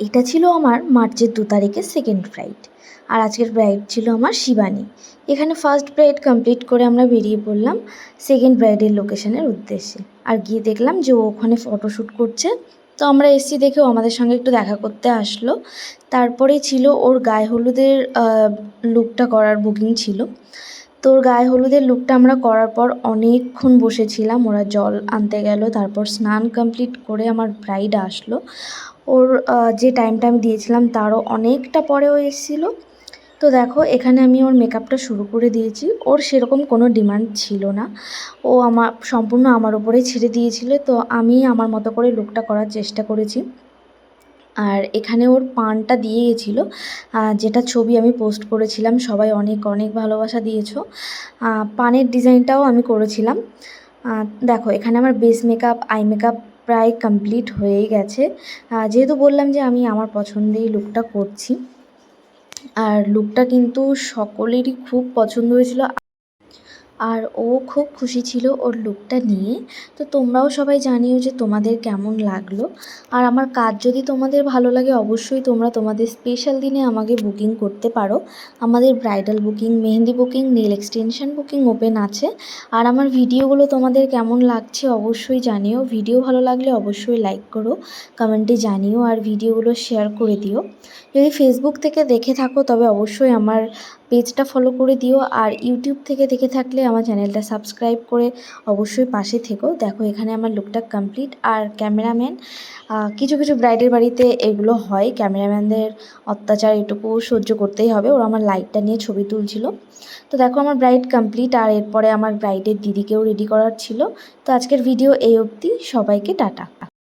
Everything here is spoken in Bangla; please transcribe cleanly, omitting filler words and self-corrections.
এটা ছিল আমার মার্চের 2 তারিখের সেকেন্ড ব্রাইড। আর আজকের ব্রাইড ছিল আমার শিবানী। এখানে ফার্স্ট ব্রাইড কমপ্লিট করে আমরা বেরিয়ে পড়লাম সেকেন্ড ব্রাইডের লোকেশনের উদ্দেশ্যে। আর গিয়ে দেখলাম যে ও ওখানে ফটোশ্যুট করছে। তো আমরা এসছি দেখে ও আমাদের সঙ্গে একটু দেখা করতে আসলো। তারপরে ছিল ওর গায়ে হলুদের লুকটা করার বুকিং ছিল। তো ওর গায়ে হলুদের লুকটা আমরা করার পর অনেকক্ষণ বসেছিলাম। ওরা জল আনতে গেল, তারপর স্নান কমপ্লিট করে আমার ব্রাইড আসলো। ওর যে টাইমটা আমি দিয়েছিলাম তারও অনেকটা পরে ও এসেছিলো। তো দেখো এখানে আমি ওর মেকআপটা শুরু করে দিয়েছি। ওর সেরকম কোনো ডিমান্ড ছিল না, ও সম্পূর্ণ আমার ওপরেই ছেড়ে দিয়েছিল। তো আমি আমার মতো করে লুকটা করার চেষ্টা করেছি। আর এখানে ওর পানটা দিয়ে গেছিলো, যেটা ছবি আমি পোস্ট করেছিলাম। সবাই অনেক অনেক ভালোবাসা দিয়েছো। পানের ডিজাইনটাও আমি করেছিলাম। দেখো এখানে আমার বেস মেকআপ, আই মেকআপ প্রায় কমপ্লিট হয়েই গেছে। যেহেতু বললাম যে আমি আমার পছন্দেই লুকটা করছি, আর লুকটা কিন্তু সকলেরই খুব পছন্দ হয়েছিল। আর ও খুব খুশি ছিল ওর লুকটা নিয়ে। তো তোমরাও সবাই জানিও যে তোমাদের কেমন লাগলো। আর আমার কাজ যদি তোমাদের ভালো লাগে অবশ্যই তোমরা তোমাদের স্পেশাল দিনে আমাকে বুকিং করতে পারো। আমাদের bridal booking, mehendi booking, nail extension booking open আছে। আর আমার ভিডিওগুলো তোমাদের কেমন লাগছে অবশ্যই জানিও। ভিডিও ভালো লাগলে অবশ্যই লাইক করো, কমেন্টে জানিও, আর ভিডিওগুলো শেয়ার করে দিও। যদি ফেসবুক থেকে দেখে থাকো তবে অবশ্যই আমার পেজটা ফলো করে দিও। আর ইউটিউব থেকে দেখে থাকলে আমার চ্যানেলটা সাবস্ক্রাইব করে অবশ্যই পাশে থেকো। দেখো এখানে আমার লুকটা কমপ্লিট। আর ক্যামেরাম্যান, কিছু কিছু ব্রাইডের বাড়িতে এগুলো হয়, ক্যামেরাম্যানদের অত্যাচার এটুকু সহ্য করতেই হবে। ওরা আমার লাইটটা নিয়ে ছবি তুলছিল। তো দেখো আমার ব্রাইড কমপ্লিট। আর এরপরে আমার ব্রাইডের দিদিকেও রেডি করার ছিল। তো আজকের ভিডিও এই অবধি। সবাইকে টাটা।